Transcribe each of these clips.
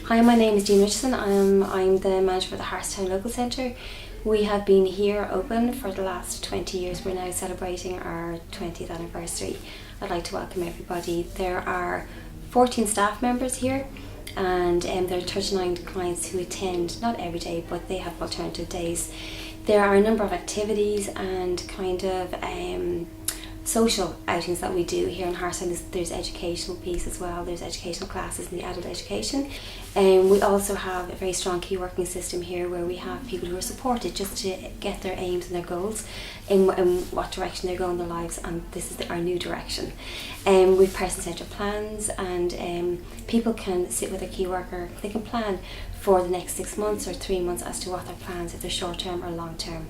Hi, my name is Jean Richardson. I'm the manager for the Hartstown Local Centre. We have been here open for the last 20 years. We're now celebrating our 20th anniversary. I'd like to welcome everybody. There are 14 staff members here, and there are 39 clients who attend, not every day, but they have alternative days. There are a number of activities and social outings that we do here in Hartstown. There's educational piece as well. There's educational classes in the adult education. We also have a very strong key working system here where we have people who are supported just to get their aims and their goals in what direction they're going in their lives, and this is our new direction. We've person-centred plans, and people can sit with a key worker. They can plan for the next 6 months or 3 months as to what their plans, if they're short term or long term.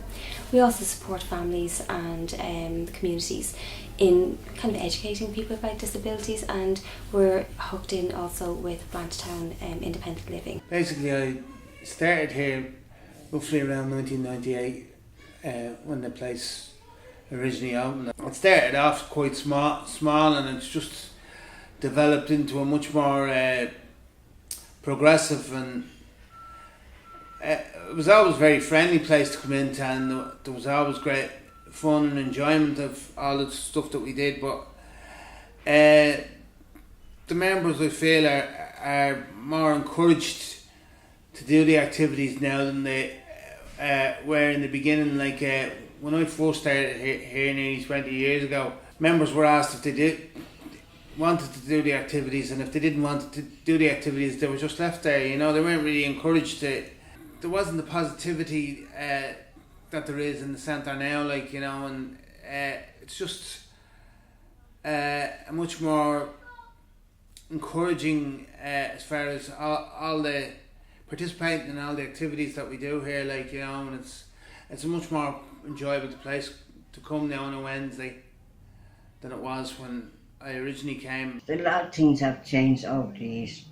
We also support families and communities in kind of educating people about disabilities, and we're hooked in also with Blanchetown Independent Living. Basically, I started here roughly around 1998 when the place originally opened. It started off quite small, and it's just developed into a much more progressive, and it was always a very friendly place to come into, and there was always great fun and enjoyment of all the stuff that we did. But the members, I feel, are more encouraged to do the activities now than they were in the beginning. Like when I first started here nearly 20 years ago, members were asked if they wanted to do the activities, and if they didn't want to do the activities, they were just left there. You know, they weren't really encouraged to. There wasn't the positivity that there is in the centre now, like, you know, and it's just a much more encouraging as far as all the participating in all the activities that we do here, like, you know, and it's a much more enjoyable place to come now on a Wednesday than it was when I originally came. A lot of things have changed over the years.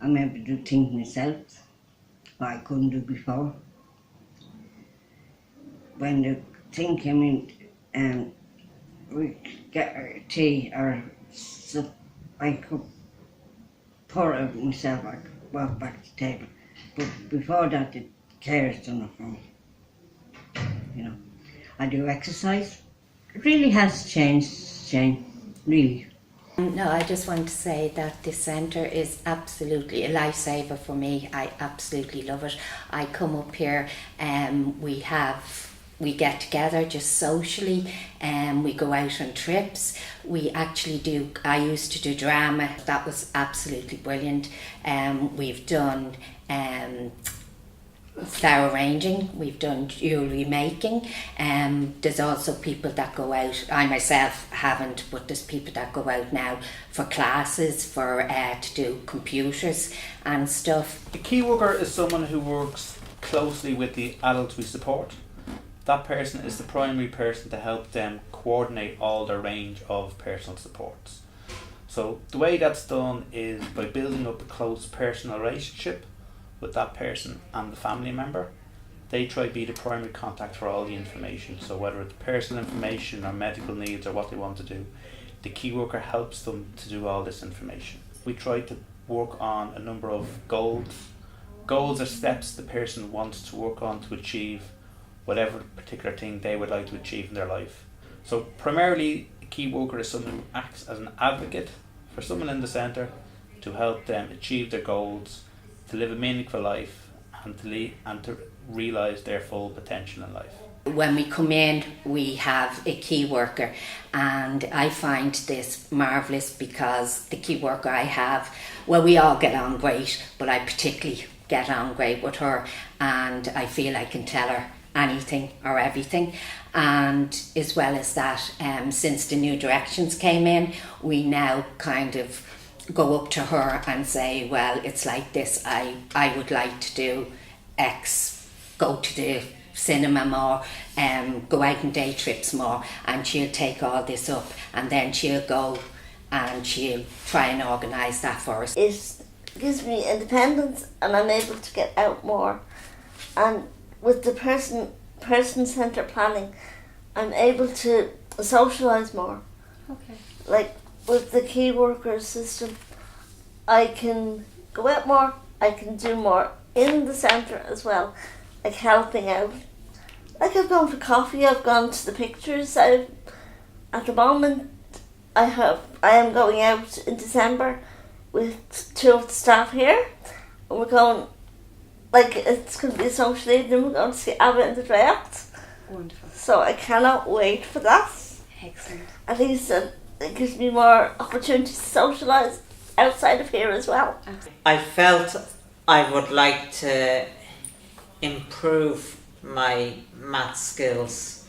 I'm able to do things myself what I couldn't do before. When the thing came in, we get our tea or soup, I could pour it out myself. I could walk back to the table. But before that, the carers done it for me. You know, I do exercise. It really has changed, Jane, really. No, I just want to say that this centre is absolutely a lifesaver for me. I absolutely love it. I come up here and we get together just socially, and we go out on trips. I used to do drama. That was absolutely brilliant. We've done flower arranging, we've done jewellery making. There's also people that go out, I myself haven't, but there's people that go out now for classes, to do computers and stuff. The key worker is someone who works closely with the adults we support. That person is the primary person to help them coordinate all their range of personal supports. So the way that's done is by building up a close personal relationship with that person and the family member. They try to be the primary contact for all the information. So whether it's personal information or medical needs or what they want to do, the key worker helps them to do all this information. We try to work on a number of goals. Goals are steps the person wants to work on to achieve whatever particular thing they would like to achieve in their life. So primarily, a key worker is someone who acts as an advocate for someone in the centre to help them achieve their goals, to live a meaningful life, and to realise their full potential in life. When we come in, we have a key worker, and I find this marvellous because the key worker I have, well, we all get on great, but I particularly get on great with her, and I feel I can tell her anything or everything. And as well as that, since the new directions came in, we now kind of go up to her and say, well, it's like this, I would like to do X, go to the cinema more, go out on day trips more, and she'll take all this up, and then she'll go and she'll try and organise that for us. It gives me independence, and I'm able to get out more, and with the person-centred planning, I'm able to socialise more. Okay. Like with the key worker system, I can go out more, I can do more in the centre as well, like helping out. Like I've gone for coffee, I've gone to the pictures. At the moment, I am going out in December with 2 of the staff here, and we're going, like, it's going to be a social evening. We're going to see Abba in the Draughts. Wonderful. So I cannot wait for that. Excellent. At least it gives me more opportunity to socialise outside of here as well. I felt I would like to improve my math skills,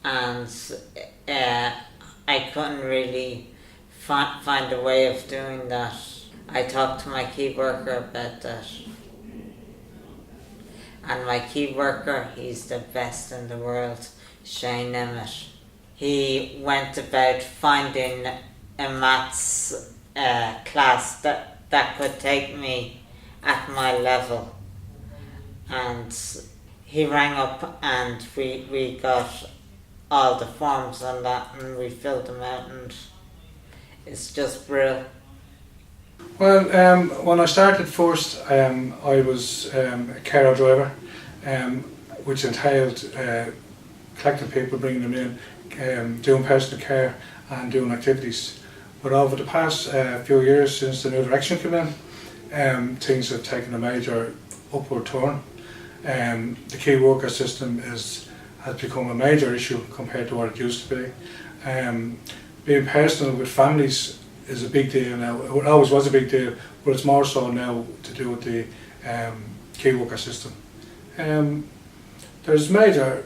and I couldn't really find a way of doing that. I talked to my key worker about that, and my key worker, he's the best in the world, Shane Emmett. He went about finding a maths class that could take me at my level, and he rang up and we got all the forms on that and we filled them out, and it's just brilliant. Well, when I started first, I was a carer driver, which entailed collecting people, bringing them in, doing personal care and doing activities. But over the past few years, since the new direction came in, things have taken a major upward turn. The key worker system has become a major issue compared to what it used to be. Being personal with families is a big deal now. It always was a big deal, but it's more so now to do with the key worker system. There's major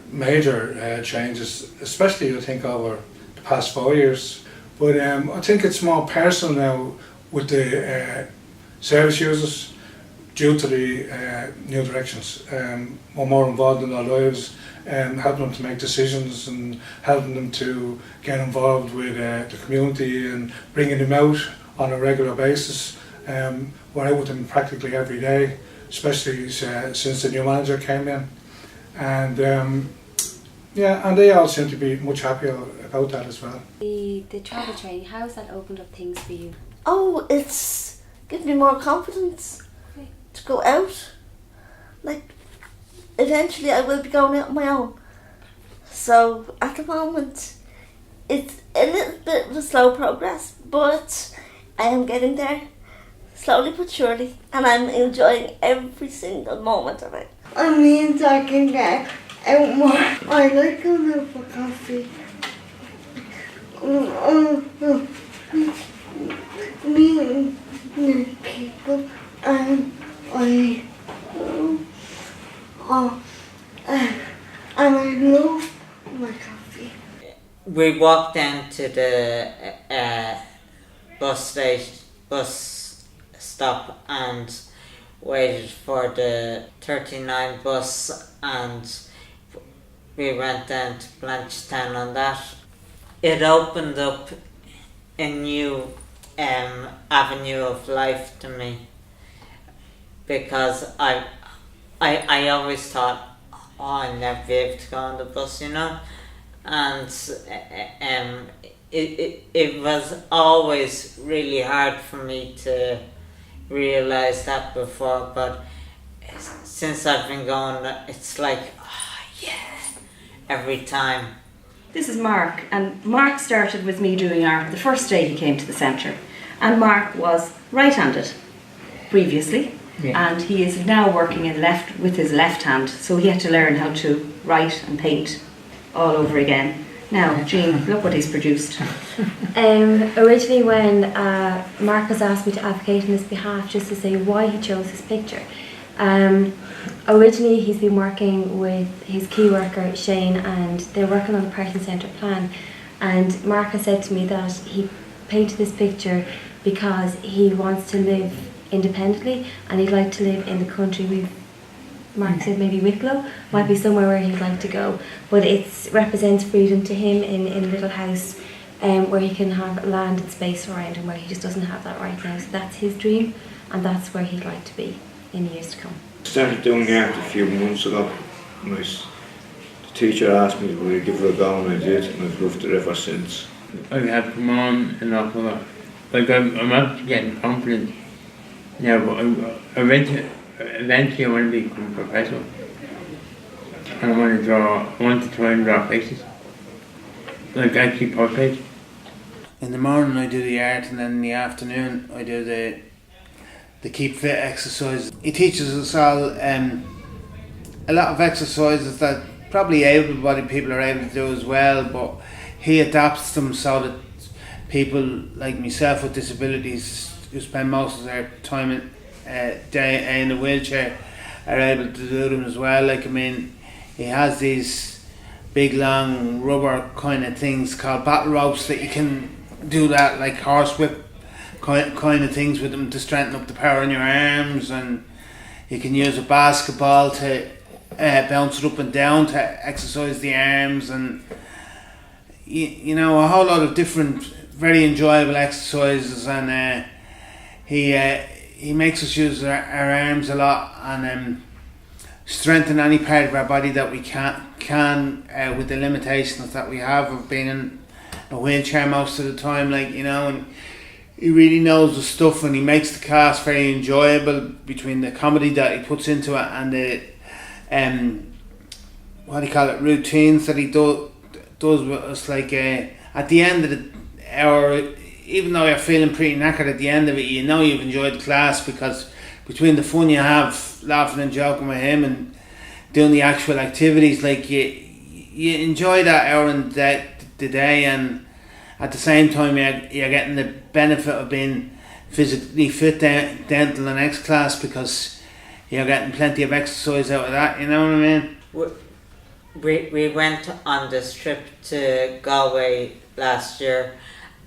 changes, especially I think over the past 4 years. But I think it's more personal now with the service users due to the new directions. We're more involved in their lives, helping them to make decisions and helping them to get involved with the community and bringing them out on a regular basis. We're out with them practically every day, especially since the new manager came in. And and they all seem to be much happier about that as well. The travel training, how has that opened up things for you? Oh, it's given me more confidence to go out. Like, eventually I will be going out on my own. So at the moment, it's a little bit of a slow progress, but I am getting there, slowly but surely, and I'm enjoying every single moment of it. I mean, I can get out more. I like going out for coffee. Meeting new people, and I love my coffee. We walked down to the bus stop and waited for the 39 bus, and we went down to Blanchetown on that. It opened up a new avenue of life to me, because I always thought, I'll never be able to go on the bus, you know, and it was always really hard for me to realise that before, but since I've been going, it's like, every time. This is Mark, and Mark started with me doing art the first day he came to the centre, and Mark was right-handed previously, and he is now working with his left hand, so he had to learn how to write and paint all over again. Now, Jean, look what he's produced. Originally when Mark asked me to advocate on his behalf, just to say why he chose this picture. Originally he's been working with his key worker Shane, and they're working on a person-centred plan, and Mark has said to me that he painted this picture because he wants to live independently and he'd like to live in the country. Mark said maybe Wicklow might be somewhere where he'd like to go, but it represents freedom to him in a little house where he can have land and space around him, where he just doesn't have that right now. So that's his dream, and that's where he'd like to be in the years to come. I started doing art a few months ago. The teacher asked me to give it a go, and I did, and I've loved it ever since. I've had come on an awful lot like I'm not getting confident now, but eventually I want to become professional. And I want to try and draw faces. Like actually portraits. In the morning I do the art, and then in the afternoon I do the keep fit exercise. He teaches us all a lot of exercises that probably able-bodied people are able to do as well, but he adapts them so that people like myself with disabilities who spend most of their time in a wheelchair are able to do them as well. Like, I mean, he has these big long rubber kind of things called battle ropes that you can do that like horsewhip kind of things with them to strengthen up the power in your arms, and you can use a basketball to bounce it up and down to exercise the arms, and you know, a whole lot of different very enjoyable exercises. And he makes us use our arms a lot and strengthen any part of our body that we can with the limitations that we have of being in a wheelchair most of the time, like, you know. And he really knows the stuff, and he makes the class very enjoyable between the comedy that he puts into it and the what do you call it, routines that he does with us. Like at the end of the hour, even though you're feeling pretty knackered at the end of it, you know you've enjoyed the class, because between the fun you have laughing and joking with him and doing the actual activities, like you enjoy that hour in the day, and at the same time you're getting the benefit of being physically fit down to the next class, because you're getting plenty of exercise out of that, you know what I mean? We went on this trip to Galway last year,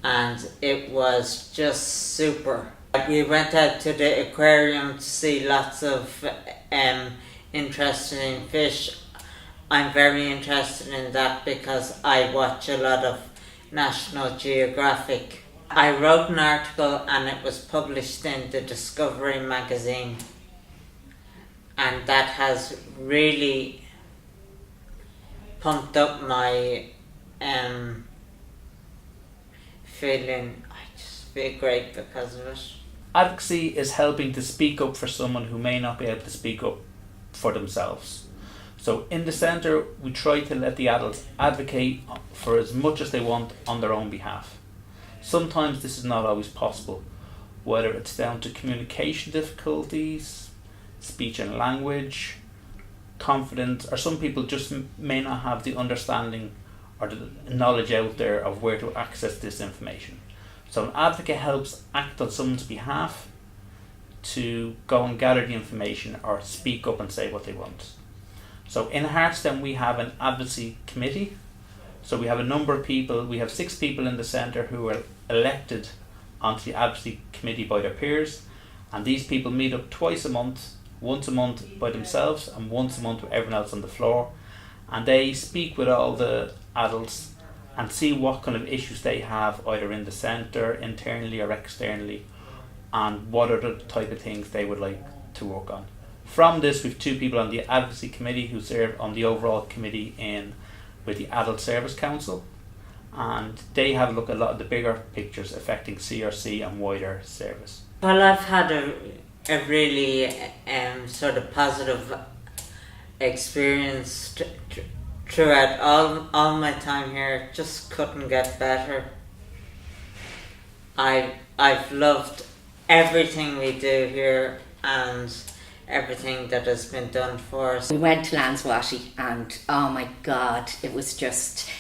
and it was just super. We went out to the aquarium to see lots of interesting fish. I'm very interested in that because I watch a lot of National Geographic. I wrote an article and it was published in the Discovery magazine, and that has really pumped up my feeling. I just feel great because of it. Advocacy is helping to speak up for someone who may not be able to speak up for themselves. So in the centre, we try to let the adults advocate for as much as they want on their own behalf. Sometimes this is not always possible, whether it's down to communication difficulties, speech and language, confidence, or some people just may not have the understanding or the knowledge out there of where to access this information. So an advocate helps act on someone's behalf to go and gather the information or speak up and say what they want. So in Hartstown we have an advocacy committee. So we have a number of people, we have 6 people in the centre who are elected onto the advocacy committee by their peers, and these people meet up twice a month, once a month by themselves and once a month with everyone else on the floor, and they speak with all the adults and see what kind of issues they have either in the centre, internally or externally, and what are the type of things they would like to work on. From this, we have 2 people on the advocacy committee who serve on the overall committee with the Adult Service Council, and they have a look at a lot of the bigger pictures affecting CRC and wider service. Well, I've had a really sort of positive experience throughout all my time here. Just couldn't get better. I've loved everything we do here and everything that has been done for us. We went to Lanswatty and oh my God, there was just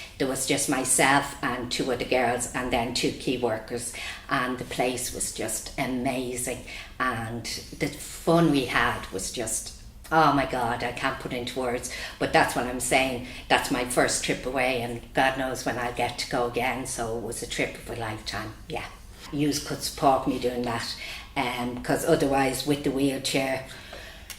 myself and 2 other girls and then 2 key workers, and the place was just amazing, and the fun we had was just, oh my God, I can't put into words, but that's what I'm saying. That's my first trip away, and God knows when I'll get to go again, so it was a trip of a lifetime, yeah. Yous could support me doing that, because otherwise with the wheelchair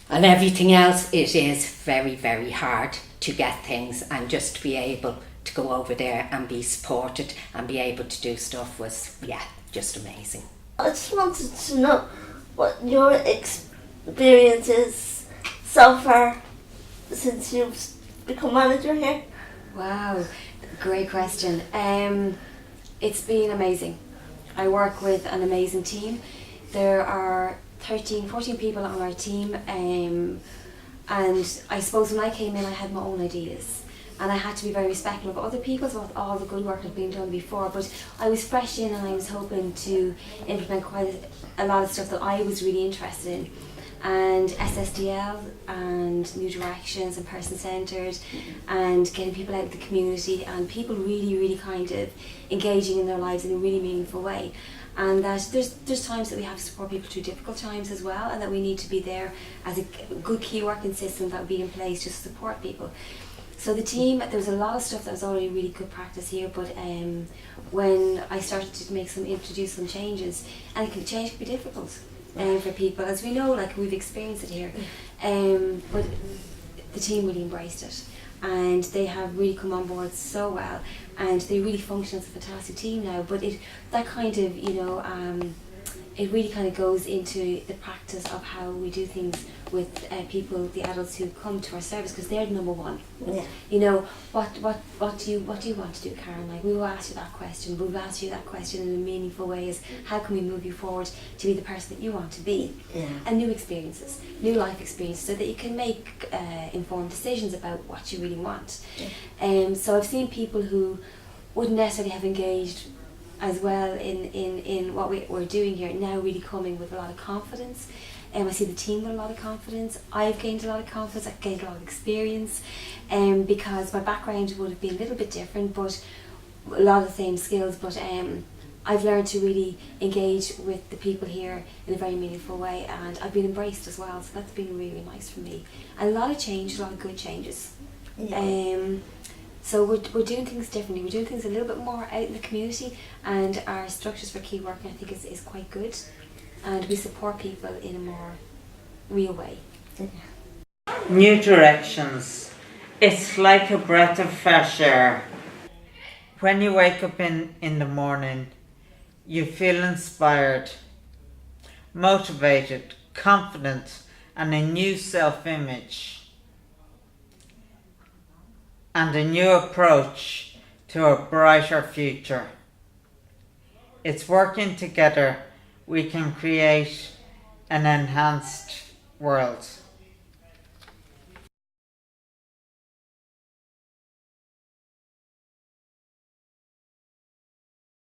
and everything else, it is very, very hard to get things, and just to be able to go over there and be supported and be able to do stuff was, yeah, just amazing. I just wanted to know what your experience is so far since you've become manager here. Wow, great question. It's been amazing. I work with an amazing team. There are 14 people on our team, and I suppose when I came in I had my own ideas, and I had to be very respectful of other people's, what all the good work had been done before, but I was fresh in and I was hoping to implement quite a lot of stuff that I was really interested in, and SSDL and new directions and person-centred and getting people out of the community and people really kind of engaging in their lives in a really meaningful way. And that there's times that we have to support people through difficult times as well, and that we need to be there as a good key working system that would be in place to support people. So the team, there was a lot of stuff that was already really good practice here, but when I started to introduce some changes, and change can be difficult for people, as we know, like we've experienced it here, but the team really embraced it, and they have really come on board so well, and they really function as a fantastic team now. But that kind of, it really kind of goes into the practice of how we do things with people, the adults who come to our service, because they're the number one. Yeah. You know, what do you want to do, Karen? Like, we will ask you that question. We'll ask you that question in a meaningful way: is how can we move you forward to be the person that you want to be? Yeah. And new experiences, new life experiences, so that you can make informed decisions about what you really want. Yeah. So I've seen people who wouldn't necessarily have engaged as well in what we're doing here now really coming with a lot of confidence. I see the team with a lot of confidence. I've gained a lot of confidence, I've gained a lot of experience, because my background would have been a little bit different, but a lot of the same skills, but I've learned to really engage with the people here in a very meaningful way, and I've been embraced as well, so that's been really nice for me. And a lot of change, a lot of good changes. Yeah. So we're doing things differently. We're doing things a little bit more out in the community, and our structures for key working, I think, is quite good, and we support people in a more real way. New directions. It's like a breath of fresh air. When you wake up in the morning, you feel inspired, motivated, confident, and a new self-image, and a new approach to a brighter future. It's working together we can create an enhanced world.